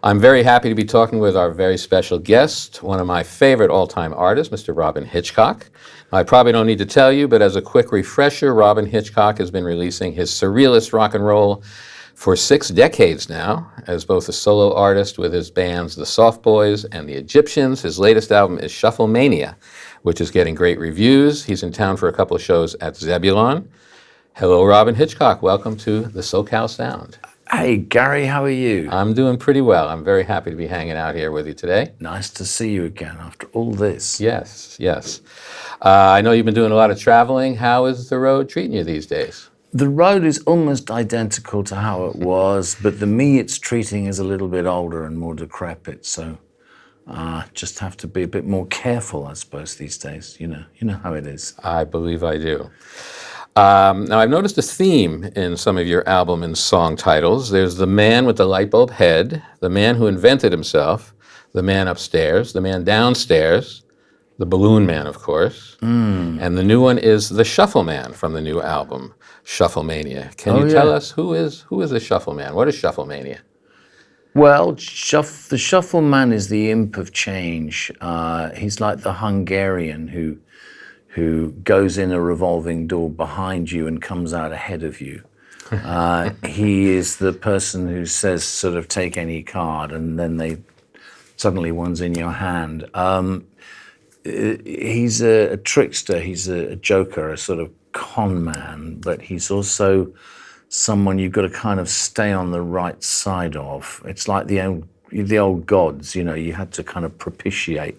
I'm very happy to be talking with our very special guest, one of my favorite all-time artists, Mr. Robyn Hitchcock. I probably don't need to tell you, but as a quick refresher, Robyn Hitchcock has been releasing his surrealist rock and roll for 6 decades now, as both a solo artist with his bands The Soft Boys and The Egyptians. His latest album is Shufflemania, which is getting great reviews. He's in town for a couple of shows at Zebulon. Hello, Robyn Hitchcock. Welcome to the SoCal Sound. Hey, Gary, how are you? I'm doing pretty well. I'm very happy to be hanging out here with you today. Nice to see you again after all this. Yes, yes. I know you've been doing a lot of traveling. How is the road treating you these days? The road is almost identical to how it was, but the me it's treating is a little bit older and more decrepit, so just have to be a bit more careful, I suppose, these days. You know how it is. I believe I do. Now, I've noticed a theme in some of your album and song titles. There's the man with the light bulb head, the man who invented himself, the man upstairs, the man downstairs, the balloon man, of course, and the new one is the shuffle man from the new album, Shufflemania. Can you tell us who is the shuffle man? What is Shufflemania? Well, the shuffle man is the imp of change. He's like the Hungarian who goes in a revolving door behind you and comes out ahead of you. He is the person who says, sort of, take any card, and then suddenly one's in your hand. He's a trickster, he's a joker, a sort of con man, but he's also someone you've got to kind of stay on the right side of. It's like the old gods, you had to kind of propitiate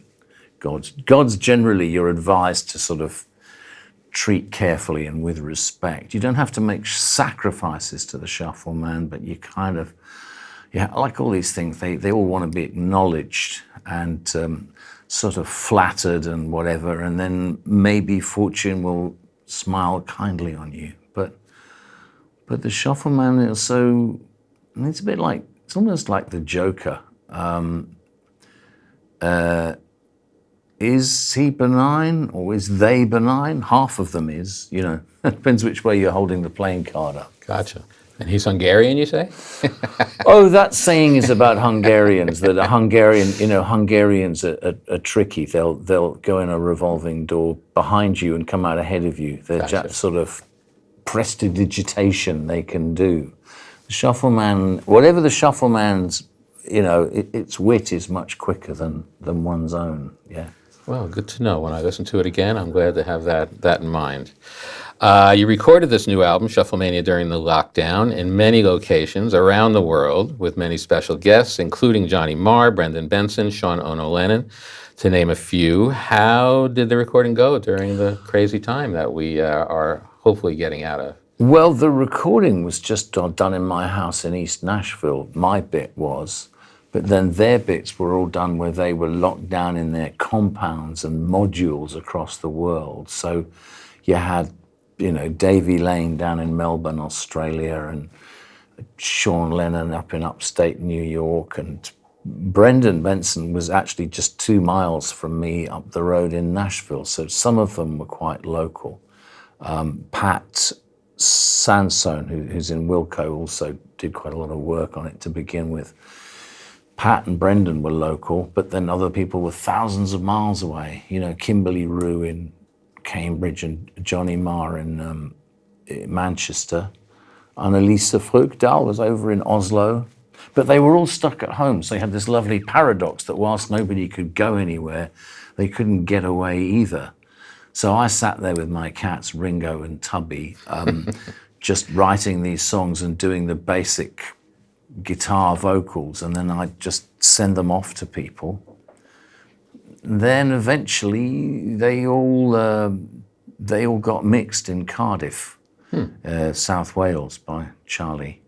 gods. Gods, generally, you're advised to sort of treat carefully and with respect. You don't have to make sacrifices to the shuffle man, but you kind of, like all these things, they all want to be acknowledged and sort of flattered and whatever, and then maybe fortune will smile kindly on you. But the shuffle man is it's a bit like, it's almost like the Joker. Is he benign or is they benign? Half of them is, It depends which way you're holding the playing card up. Gotcha. And he's Hungarian, you say? Oh, that saying is about Hungarians, that Hungarians are tricky. They'll go in a revolving door behind you and come out ahead of you. They're just sort of prestidigitation they can do. The shuffle man, whatever the shuffle man's, its wit is much quicker than one's own, yeah. Well, good to know. When I listen to it again, I'm glad to have that in mind. You recorded this new album, Shufflemania, during the lockdown in many locations around the world with many special guests, including Johnny Marr, Brendan Benson, Sean Ono Lennon, to name a few. How did the recording go during the crazy time that we are hopefully getting out of? Well, the recording was just done in my house in East Nashville. My bit was. But then their bits were all done where they were locked down in their compounds and modules across the world. So you had, Davy Lane down in Melbourne, Australia, and Sean Lennon up in upstate New York, and Brendan Benson was actually just 2 miles from me up the road in Nashville. So some of them were quite local. Pat Sansone, who's in Wilco, also did quite a lot of work on it to begin with. Pat and Brendan were local, but then other people were thousands of miles away. Kimberly Rue in Cambridge and Johnny Marr in Manchester. Annalisa Fruchtal was over in Oslo. But they were all stuck at home, so they had this lovely paradox that whilst nobody could go anywhere, they couldn't get away either. So I sat there with my cats, Ringo and Tubby, just writing these songs and doing the basic guitar vocals, and then I'd just send them off to people. Then eventually they all got mixed in Cardiff, South Wales, by Charlie.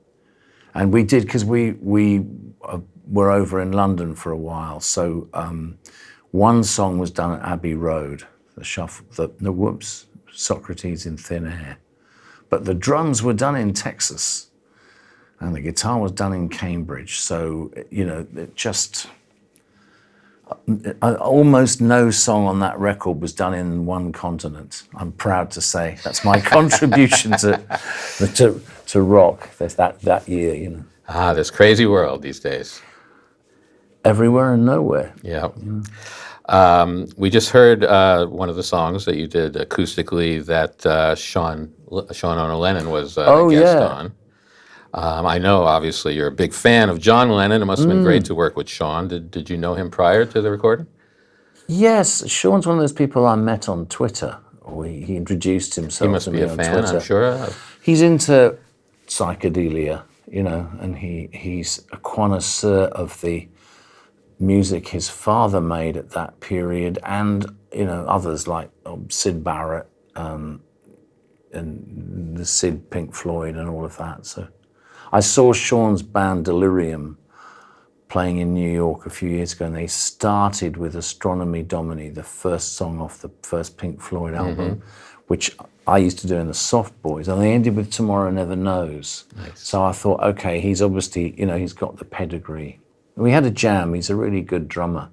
And we did, because we were over in London for a while, so one song was done at Abbey Road, Socrates in Thin Air. But the drums were done in Texas, and the guitar was done in Cambridge. So, it just, almost no song on that record was done in one continent. I'm proud to say that's my contribution to rock that year, This crazy world these days. everywhere and nowhere. Yeah. We just heard one of the songs that you did acoustically that Sean Lennon was a guest on. I know, obviously, you're a big fan of John Lennon. It must have been great to work with Sean. Did you know him prior to the recording? Yes, Sean's one of those people I met on Twitter. He introduced himself He must to be me a on fan, Twitter. I'm sure. He's into psychedelia, and he's a connoisseur of the music his father made at that period, and others like Syd Barrett and the Sid, Pink Floyd, and all of that. So I saw Sean's band Delirium playing in New York a few years ago, and they started with Astronomy Domini, the first song off the first Pink Floyd album, which I used to do in the Soft Boys, and they ended with Tomorrow Never Knows. Nice. So I thought, okay, he's obviously, he's got the pedigree. We had a jam. He's a really good drummer.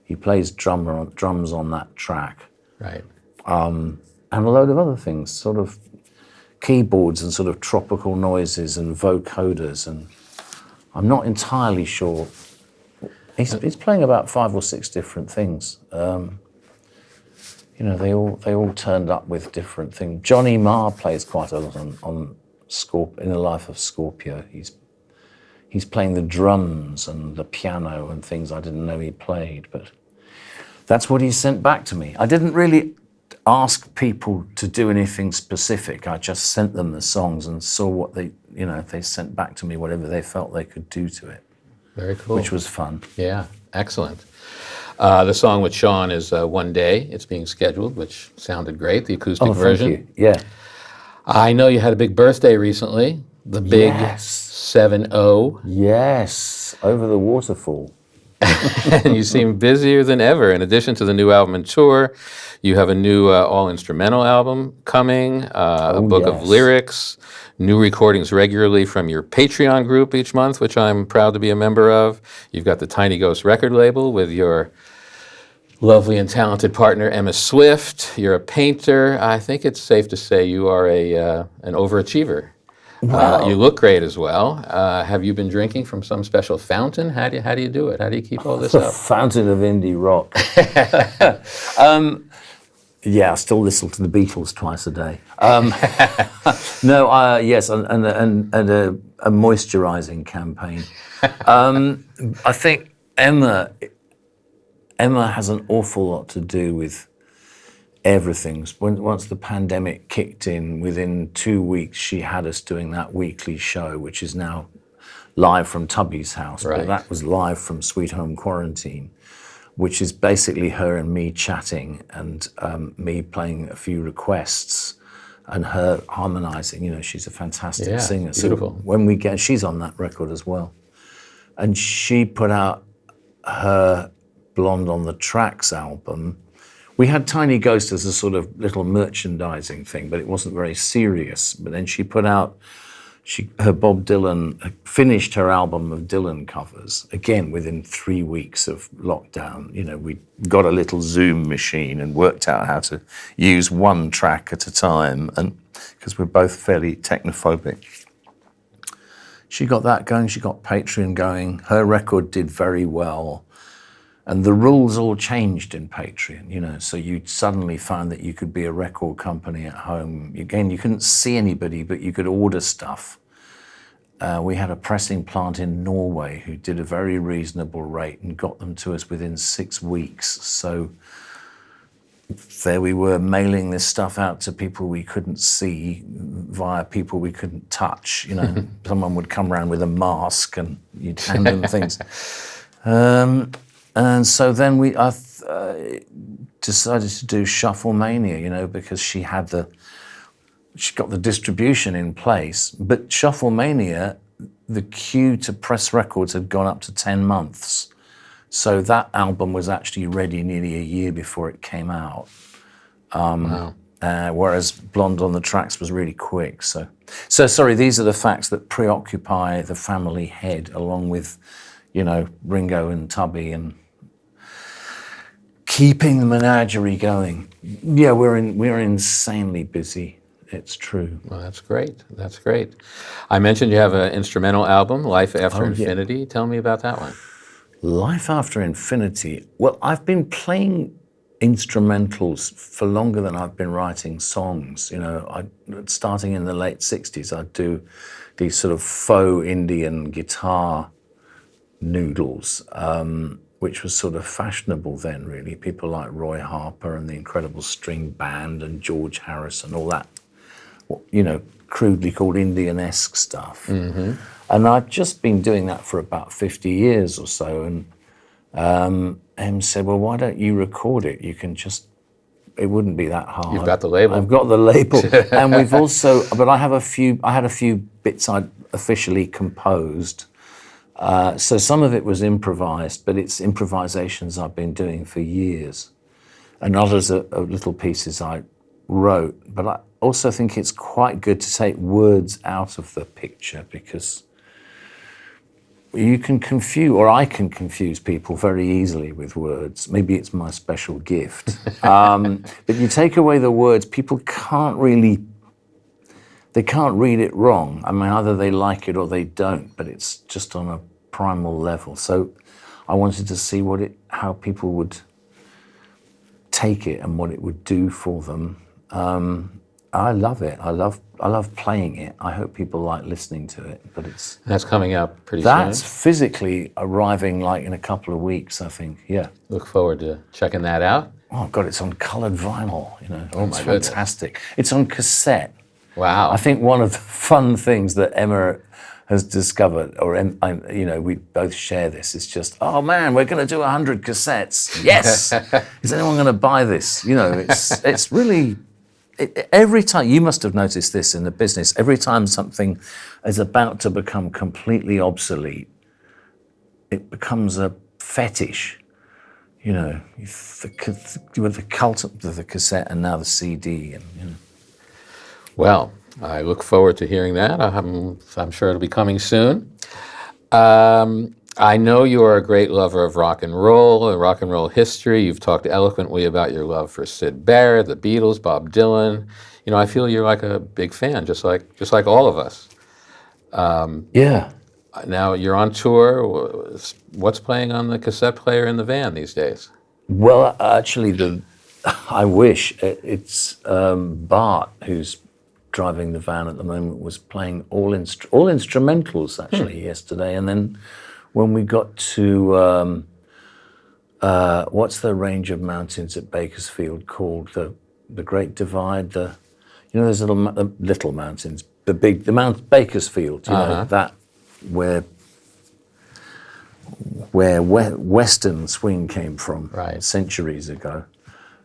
He plays drums on that track. Right. And a load of other things, sort of keyboards and sort of tropical noises and vocoders, and I'm not entirely sure. He's playing about 5 or 6 different things. They all turned up with different things. Johnny Marr plays quite a lot on In the Life of Scorpio. He's playing the drums and the piano and things I didn't know he played, but that's what he sent back to me. I didn't really ask people to do anything specific. I just sent them the songs and saw what they sent back to me, whatever they felt they could do to it. Very cool. Which was fun. Yeah, excellent. The song with Sean is One Day. It's being scheduled, which sounded great, the acoustic version. Thank you. Yeah. I know you had a big birthday recently, the big 7-0. Yes, over the waterfall. And you seem busier than ever. In addition to the new album and tour, you have a new all-instrumental album coming, a book of lyrics, new recordings regularly from your Patreon group each month, which I'm proud to be a member of. You've got the Tiny Ghost record label with your lovely and talented partner, Emma Swift. You're a painter. I think it's safe to say you are an overachiever. Wow. You look great as well. Have you been drinking from some special fountain? How do you do it? How do you keep all this up? Fountain of indie rock. Yeah, I still listen to the Beatles twice a day. Yes, and a moisturizing campaign. I think Emma has an awful lot to do with everything. Once the pandemic kicked in, within 2 weeks, she had us doing that weekly show, which is now live from Tubby's house. Right. But that was live from Sweet Home Quarantine, which is basically her and me chatting and me playing a few requests and her harmonizing. she's a fantastic singer. Beautiful. So she's on that record as well. And she put out her Blonde on the Tracks album. We had Tiny Ghost as a sort of little merchandising thing, but it wasn't very serious. But then she put out, her Bob Dylan, finished her album of Dylan covers, again, within 3 weeks of lockdown. We got a little Zoom machine and worked out how to use one track at a time, and because we're both fairly technophobic. She got that going, she got Patreon going. Her record did very well. And the rules all changed in Patreon, so you suddenly found that you could be a record company at home. Again, you couldn't see anybody, but you could order stuff. We had a pressing plant in Norway who did a very reasonable rate and got them to us within 6 weeks. So there we were, mailing this stuff out to people we couldn't see via people we couldn't touch. Someone would come around with a mask and you'd hand them things. And so then I decided to do Shufflemania, because she got the distribution in place. But Shufflemania, the queue to press records had gone up to 10 months. So that album was actually ready nearly a year before it came out. Wow. Whereas Blonde on the Tracks was really quick. So sorry, these are the facts that preoccupy the family head, along with, Ringo and Tubby and keeping the menagerie going. Yeah, we're insanely busy. It's true. Well, that's great. That's great. I mentioned you have an instrumental album, Life After Infinity. Tell me about that one. Life After Infinity. Well, I've been playing instrumentals for longer than I've been writing songs. You know, starting in the late 60s, I'd do these sort of faux Indian guitar noodles, which was sort of fashionable then, really. People like Roy Harper and the Incredible String Band and George Harrison, all that, you know, crudely called Indian-esque stuff. Mm-hmm. And I've just been doing that for about 50 years or so. And Em said, well, why don't you record it? You can just, it wouldn't be that hard. You've got the label. I've got the label. And we've also, but I had a few bits I'd officially composed. So some of it was improvised, but it's improvisations I've been doing for years. And others are little pieces I wrote. But I also think it's quite good to take words out of the picture, because you can confuse, or I can confuse people very easily with words. Maybe it's my special gift. But you take away the words, people can't really, they can't read it wrong. I mean, either they like it or they don't, but it's just on a primal level. So I wanted to see how people would take it and what it would do for them. I love it. I love playing it. I hope people like listening to it. But that's coming out pretty that's soon. physically arriving like in a couple of weeks, I think. Yeah. Look forward to checking that out. Oh God, it's on coloured vinyl. You know, Oh, it's my goodness. fantastic. It's on cassette. Wow. I think one of the fun things that Emma has discovered, or you know, we both share this. It's just, oh man, we're going to do 100 cassettes. Yes. Is anyone going to buy this? You know, it's really. Every time, you must have noticed this in the business, every time something is about to become completely obsolete, it becomes a fetish. You know, the cult of the cassette and now the CD. And, you know. Well, I look forward to hearing that. I'm sure it'll be coming soon. I know you are a great lover of rock and roll history. You've talked eloquently about your love for Syd Barrett, the Beatles, Bob Dylan. You know, I feel you're like a big fan, just like all of us. Yeah. Now you're on tour. What's playing on the cassette player in the van these days? Well, actually, I wish it's Bart, who's driving the van at the moment, was playing all instrumentals actually yesterday, and then when we got to what's the range of mountains at Bakersfield called? The Great Divide. You know, there's little mountains. The Mount Bakersfield. You know, that where Western swing came from centuries ago.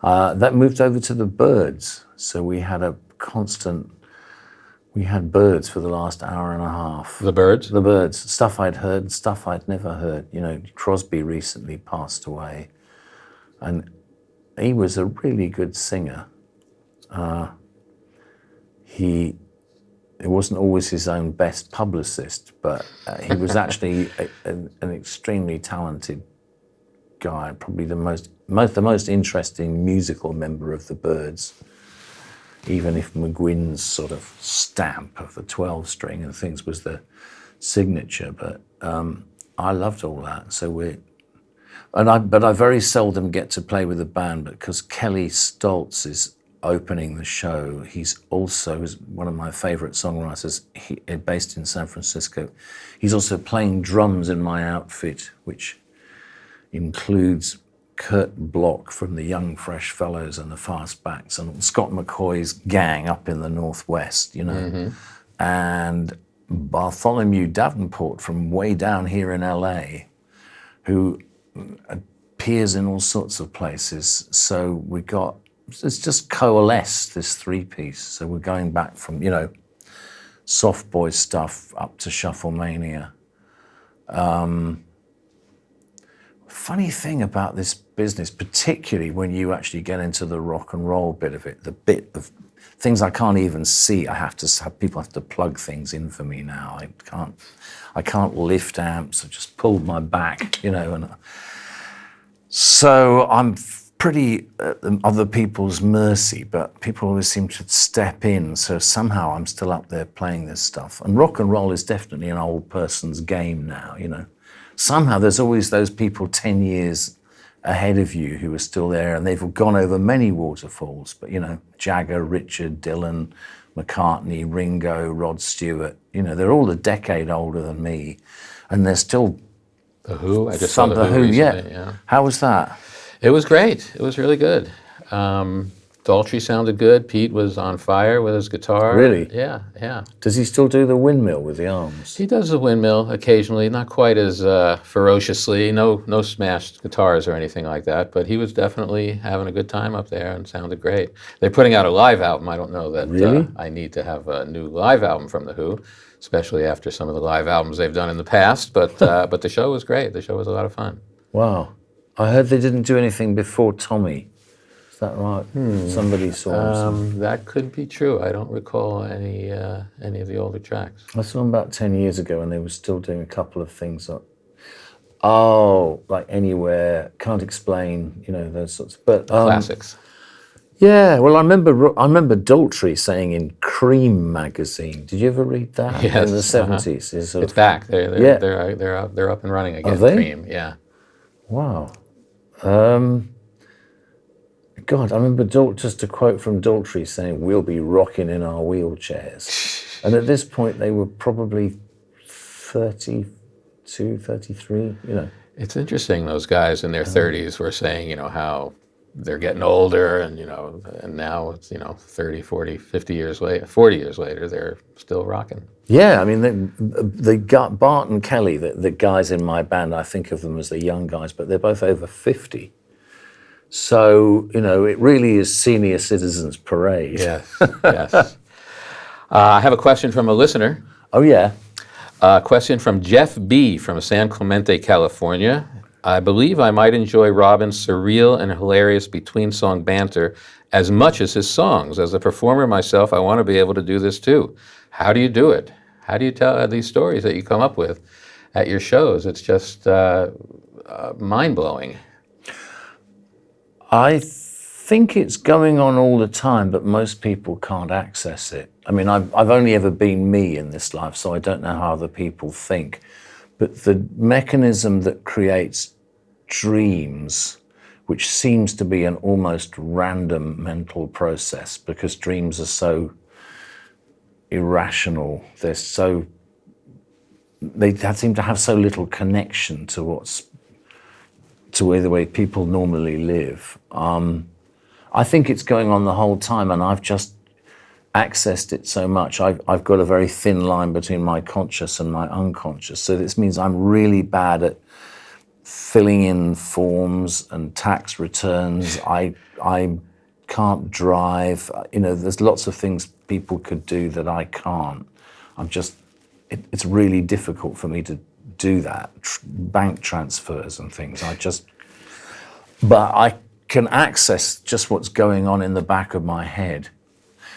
That moved over to the Byrds, so we had Byrds for the last hour and a half. The Byrds? The Byrds. Stuff I'd heard, stuff I'd never heard. You know, Crosby recently passed away, and he was a really good singer. It wasn't always his own best publicist, but he was actually an extremely talented guy, probably the most interesting musical member of the Byrds. Even if McGuinn's sort of stamp of the 12-string and things was the signature, but I loved all that. So but I very seldom get to play with the band, because Kelly Stoltz is opening the show. He's also one of my favorite songwriters, based in San Francisco. He's also playing drums in my outfit, which includes Kurt Bloch from the Young Fresh Fellows and the Fastbacks, and Scott McCoy's gang up in the Northwest, you know, and Bartholomew Davenport from way down here in LA, who appears in all sorts of places. So it's just coalesced, this three-piece. So we're going back from, you know, soft boy stuff up to Shufflemania. Funny thing about this business, particularly when you actually get into the rock and roll bit of it, the bit of things I can't even see. People have to plug things in for me now. I can't lift amps. I just pulled my back, you know, and so I'm pretty at other people's mercy, but people always seem to step in. So somehow I'm still up there playing this stuff. And rock and roll is definitely an old person's game now, you know. somehow there's always those people 10 years ahead of you who are still there, and they've gone over many waterfalls. But, Jagger, Richard, Dylan, McCartney, Ringo, Rod Stewart, they're all a decade older than me, and they're still... The Who? I just saw The Who recently, yeah. How was that? It was great. It was really good. Dolce sounded good. Pete was on fire with his guitar. Really? Yeah. Does he still do the windmill with the arms? He does the windmill occasionally, not quite as ferociously. No smashed guitars or anything like that, but he was definitely having a good time up there and sounded great. They're putting out a live album. I don't know that really? I need to have a new live album from The Who, especially after some of the live albums they've done in the past, but the show was great. The show was a lot of fun. Wow. I heard they didn't do anything before Tommy. Is that right? Somebody saw him. That could be true. I don't recall any of the older tracks. I saw them about 10 years ago, and they were still doing a couple of things up. Oh, like Anywhere, Can't Explain, those sorts. But classics. Yeah, well, I remember Dolce saying in Cream magazine. Did you ever read that? Yes, in the 70s? It's back. They're up and running again. Are they? Cream, yeah. Wow. God, I remember just a quote from Dolce saying, "We'll be rocking in our wheelchairs." And at this point, they were probably 32, 33, It's interesting, those guys in their 30s were saying, how they're getting older and, and now it's, 30, 40, 50 years later, 40 years later, they're still rocking. Yeah, I mean, they got Bart and Kelly, the guys in my band, I think of them as the young guys, but they're both over 50. So, it really is senior citizens parade. Yes. I have a question from a listener. Oh, yeah. A question from Jeff B. from San Clemente, California. I believe I might enjoy Robyn's surreal and hilarious between-song banter as much as his songs. As a performer myself, I want to be able to do this too. How do you do it? How do you tell these stories that you come up with at your shows? It's just mind-blowing. I think it's going on all the time, but most people can't access it. I mean, I've only ever been me in this life, so I don't know how other people think. But the mechanism that creates dreams, which seems to be an almost random mental process, because dreams are so irrational, they seem to have so little connection to the way people normally live. I think it's going on the whole time, and I've just accessed it so much. I've got a very thin line between my conscious and my unconscious. So this means I'm really bad at filling in forms and tax returns. I can't drive. There's lots of things people could do that I can't. It's really difficult for me to do that. Bank transfers and things. But I can access just what's going on in the back of my head.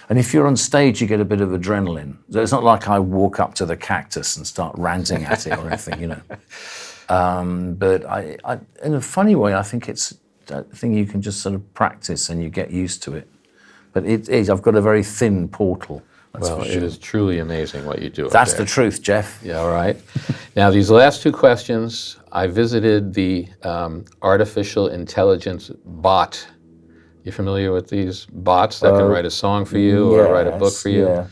And if you're on stage, you get a bit of adrenaline. So it's not like I walk up to the cactus and start ranting at it or anything, But I, in a funny way, I think it's a thing you can just sort of practice and you get used to it. But it is, I've got a very thin portal. Well, it is truly amazing what you do up That's there. the truth, Jeff. Yeah, all right. Now, these last two questions, I visited the artificial intelligence bot. You familiar with these bots that can write a song for you or write a book for you? Yeah.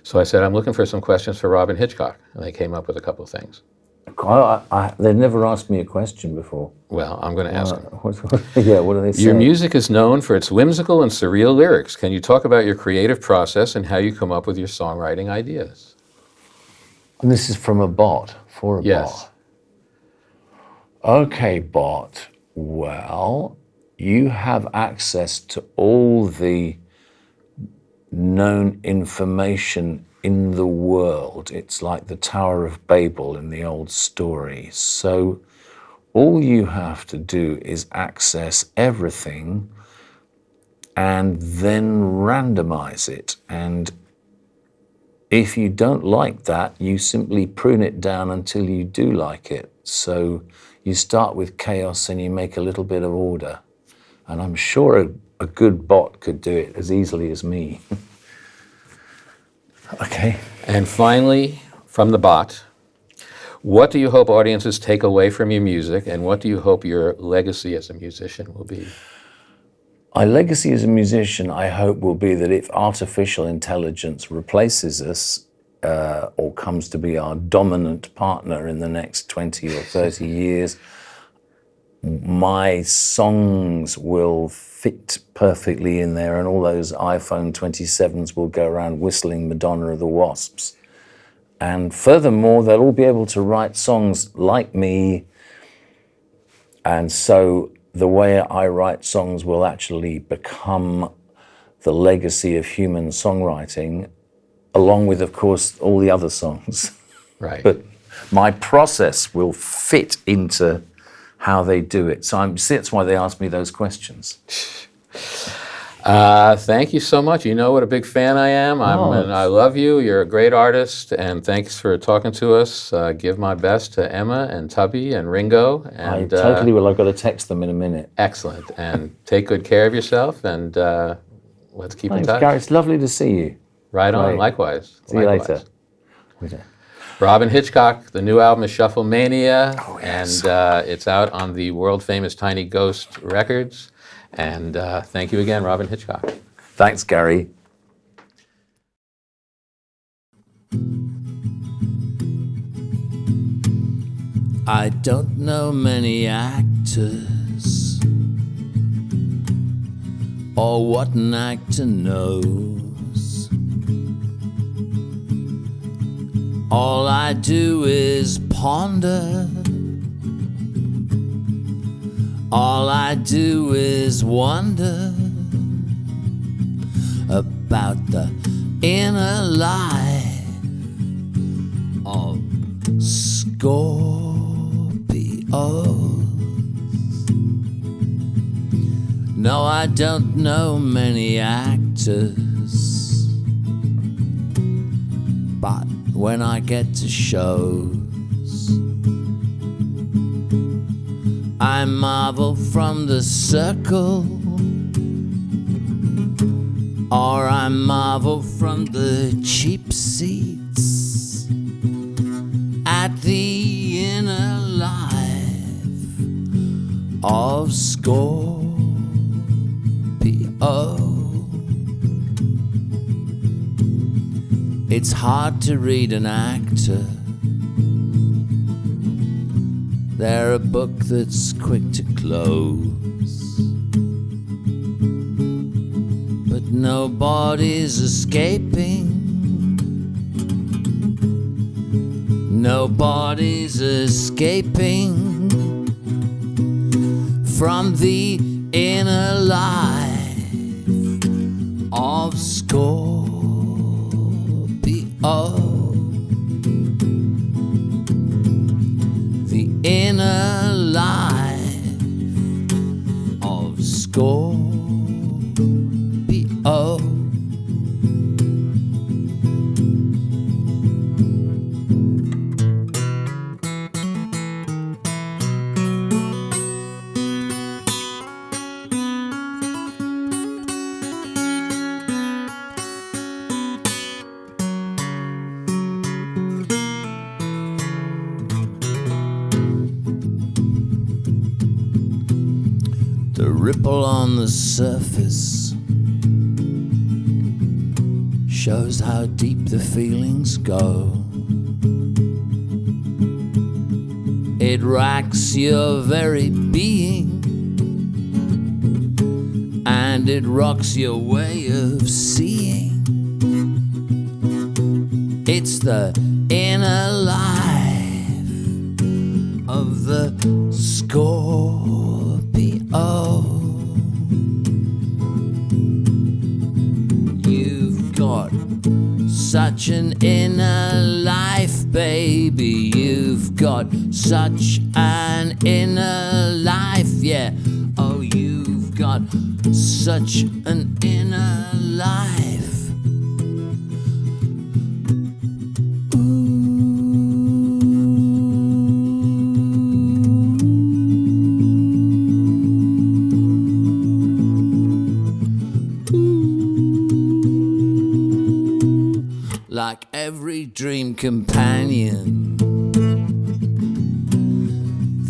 So I said, I'm looking for some questions for Robyn Hitchcock. And they came up with a couple of things. They've never asked me a question before. Well, I'm going to ask them. What do they say? Your music is known for its whimsical and surreal lyrics. Can you talk about your creative process and how you come up with your songwriting ideas? And this is from a bot, for a Yes. bot. Okay, bot. Well, you have access to all the known information in the world. It's like the Tower of Babel in the old story. So all you have to do is access everything and then randomize it. And if you don't like that, you simply prune it down until you do like it. So you start with chaos and you make a little bit of order. And I'm sure a good bot could do it as easily as me. Okay. And finally, from the bot, What do you hope audiences take away from your music, and what do you hope your legacy as a musician will be? My legacy as a musician, I hope, will be that if artificial intelligence replaces us or comes to be our dominant partner in the next 20 or 30 years, my songs will fit perfectly in there, and all those iPhone 27s will go around whistling Madonna of the Wasps. And furthermore, they'll all be able to write songs like me, and so the way I write songs will actually become the legacy of human songwriting, along with, of course, all the other songs. Right. But my process will fit into how they do it. So that's why they ask me those questions. Thank you so much. You know what a big fan I am. And I love you. You're a great artist, and thanks for talking to us. Give my best to Emma and Tubby and Ringo. And, I totally will. I've got to text them in a minute. Excellent. And take good care of yourself, and let's keep in touch. Gary. It's lovely to see you. Right on. Likewise. See you later. Robyn Hitchcock, the new album is Shuffle Mania, yes. And it's out on the world-famous Tiny Ghost Records. And thank you again, Robyn Hitchcock. Thanks, Gary. I don't know many actors or what an actor knows. All I do is ponder. All I do is wonder about the inner life of Scorpio. No, I don't know many actors, but when I get to shows, I marvel from the circle, or I marvel from the cheap seats at the inner life of Scorpio. It's hard to read an actor. They're a book that's quick to close, but nobody's escaping. Nobody's escaping from the inner life of Scorpio. The inner life of Scorpio. The ripple on the surface shows how deep the feelings go. It racks your very being, and it rocks your way of seeing. It's the inner life of the Scorpio. You've got such an inner life, baby. You've got such an inner life, yeah. Oh, you've got such an inner life. Like every dream companion,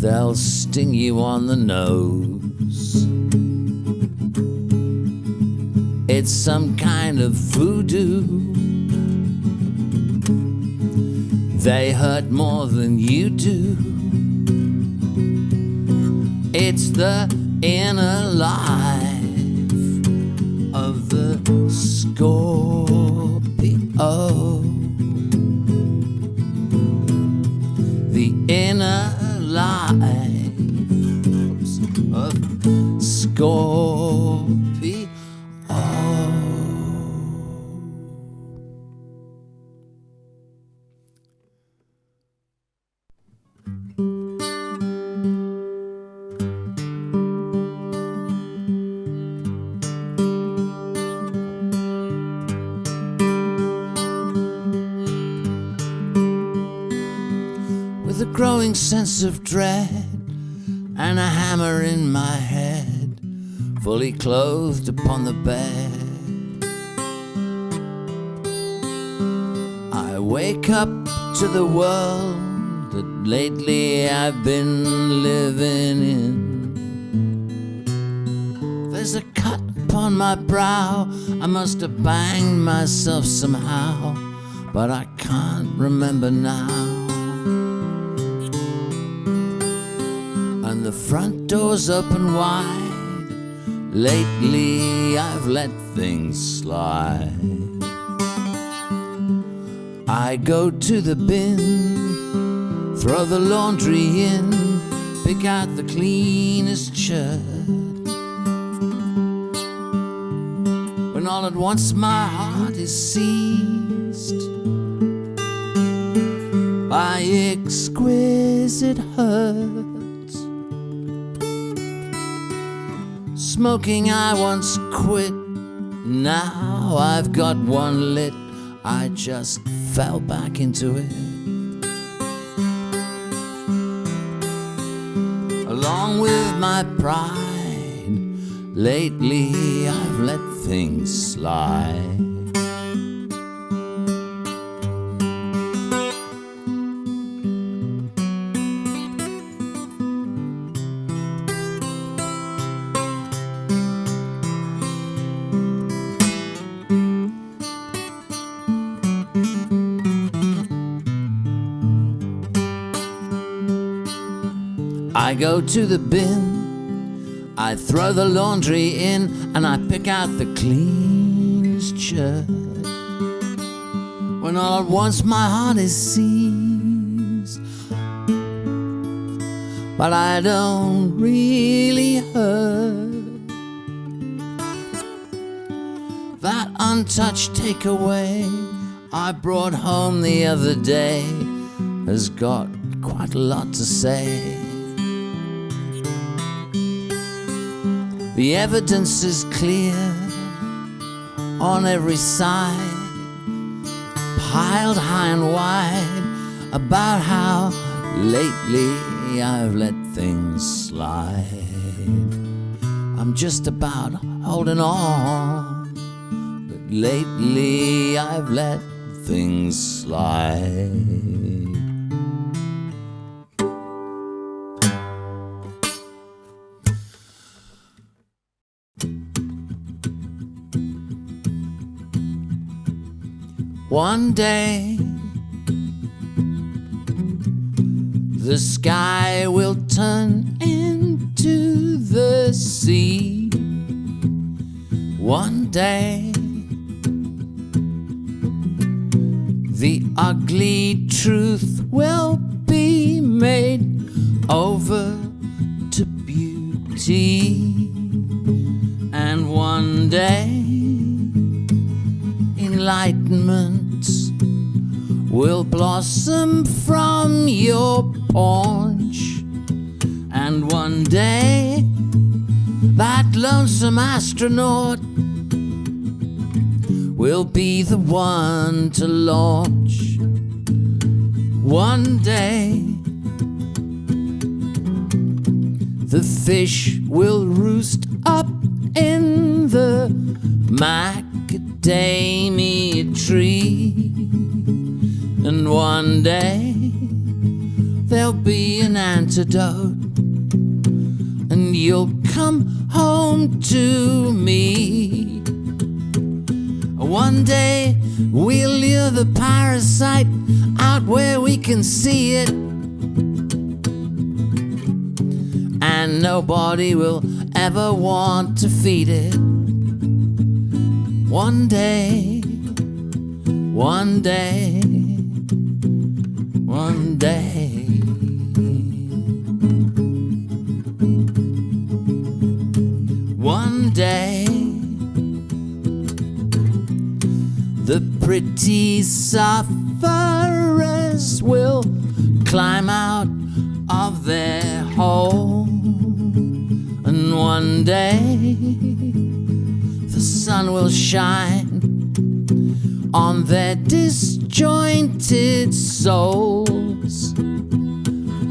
they'll sting you on the nose. It's some kind of voodoo. They hurt more than you do. It's the inner life of the Scorpio. The inner lives of Scorpio. With a growing sense of dread and a hammer in my head, fully clothed upon the bed, I wake up to the world that lately I've been living in. There's a cut upon my brow, I must have banged myself somehow, but I can't remember now. And the front door's open wide, lately I've let things slide. I go to the bin, throw the laundry in, pick out the cleanest shirt. When all at once my heart is seized by exquisite hurt. Smoking I once quit, now I've got one lit, I just fell back into it. Along with my pride, lately I've let things slide. I go to the bin, I throw the laundry in, and I pick out the cleanest shirt. When all at once my heart is seized, but I don't really hurt. That untouched takeaway I brought home the other day has got quite a lot to say. The evidence is clear on every side, piled high and wide, about how lately I've let things slide. I'm just about holding on, but lately I've let things slide. One day, the sky will turn into the sea. One day, the ugly truth will be made over to beauty. And one day, enlightenment will blossom from your paunch. And one day, that lonesome astronaut will be the one to launch. One day, the fish will roost up in the macadamia tree. And one day, there'll be an antidote, and you'll come home to me. One day we'll lure the parasite out where we can see it, and nobody will ever want to feed it. One day, one day, one day. One day, the pretty sufferers will climb out of their hole, and one day the sun will shine on their disjointed souls.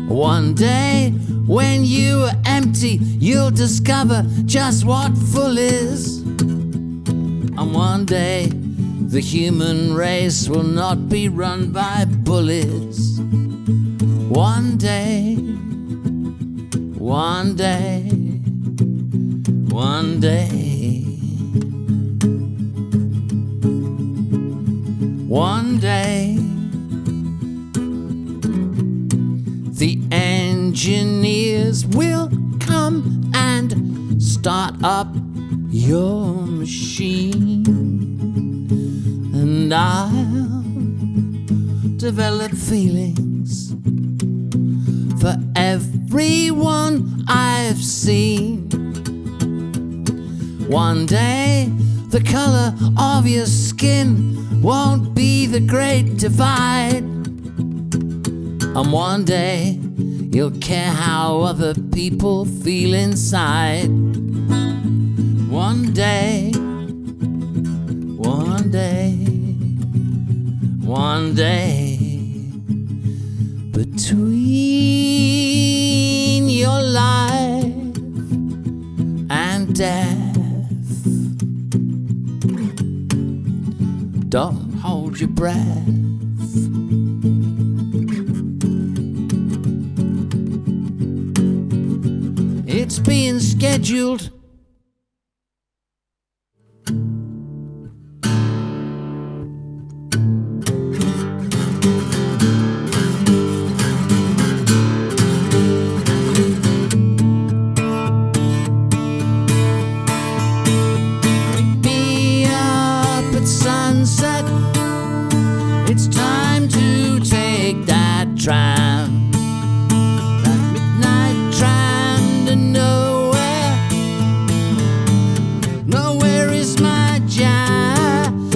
One day, when you are empty, you'll discover just what full is. And one day, the human race will not be run by bullies. One day, one day, one day, one day, the engineers will come and start up your machine, and I'll develop feelings for everyone I've seen. One day, the color of your skin won't be the great divide, and one day you'll care how other people feel inside. One day, one day, one day, between your life and death, don't hold your breath. It's being scheduled. Be up at sunset. It's time to take that tram. That midnight tram to nowhere. Nowhere is my jam.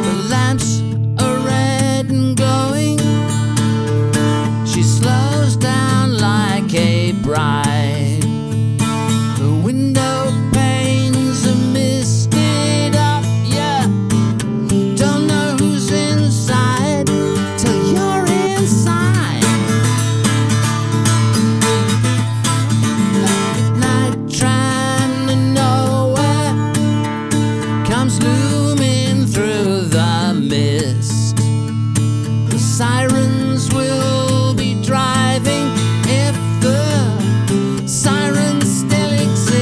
The lamps are red and glowing. She slows down like a bride. The window panes are misted up, yeah. Don't know who's inside till you're inside. That midnight tram to nowhere comes looming through the mist. The sirens will be driving if the sirens still exist.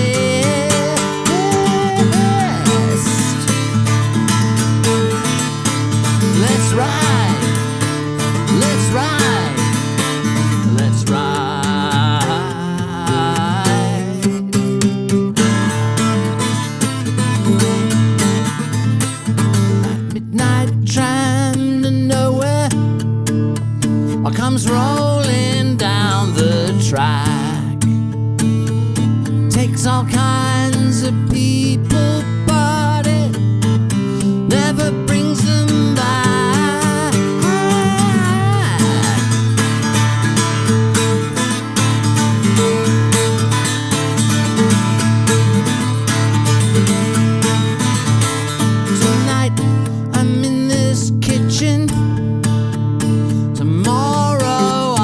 Let's ride, let's ride, let's ride. That midnight tram to nowhere comes rolling down the track. Takes all kinds of people, but it never brings them back. Tonight I'm in this kitchen. Tomorrow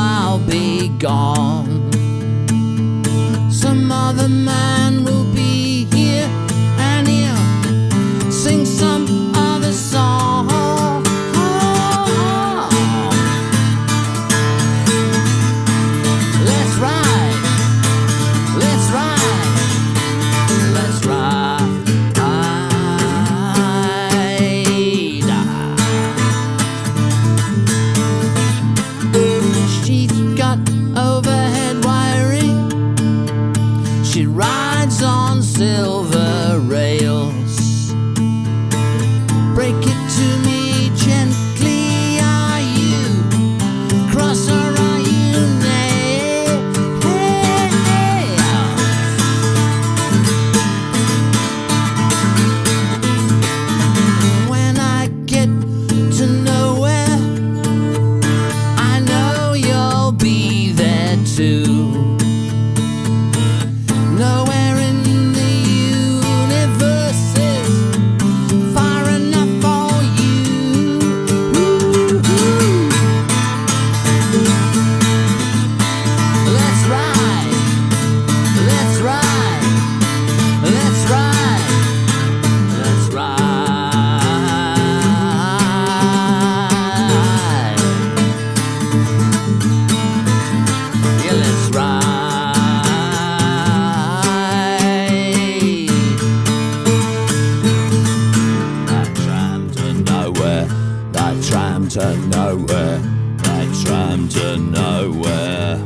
nowhere. That tram to nowhere. That tram to nowhere.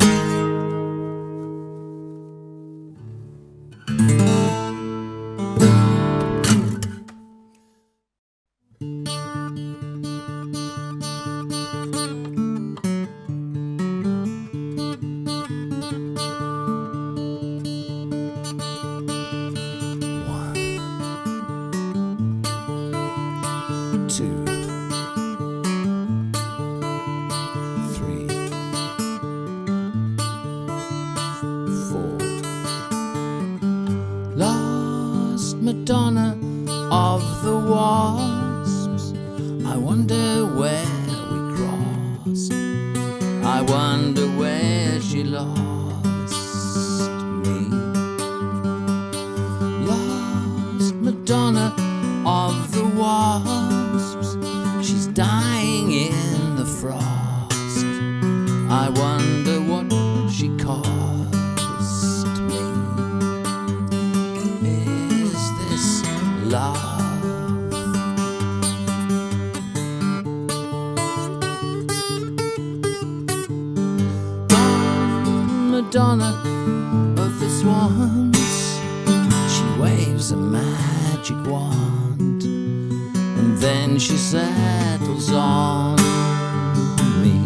Madonna of the Wasps, I wonder where we crossed. I wonder where she lost me. Lost Madonna of the Wasps, she's dying in the frost. I wonder what she cost. Love. Madonna of the Swans, she waves a magic wand, and then she settles on me.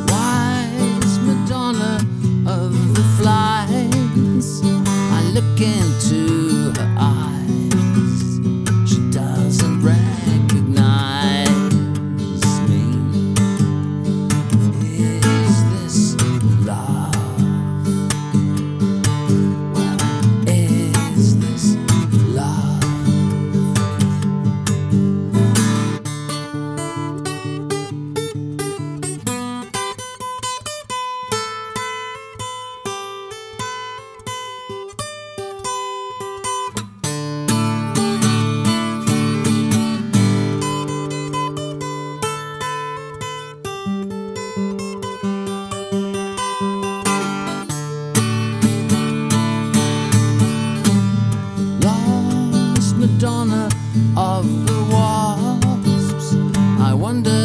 Wise Madonna of the Flies, I look into her eyes, she doesn't recognize me. Is this love? Well, is this love? Madonna of the Wasps, I wonder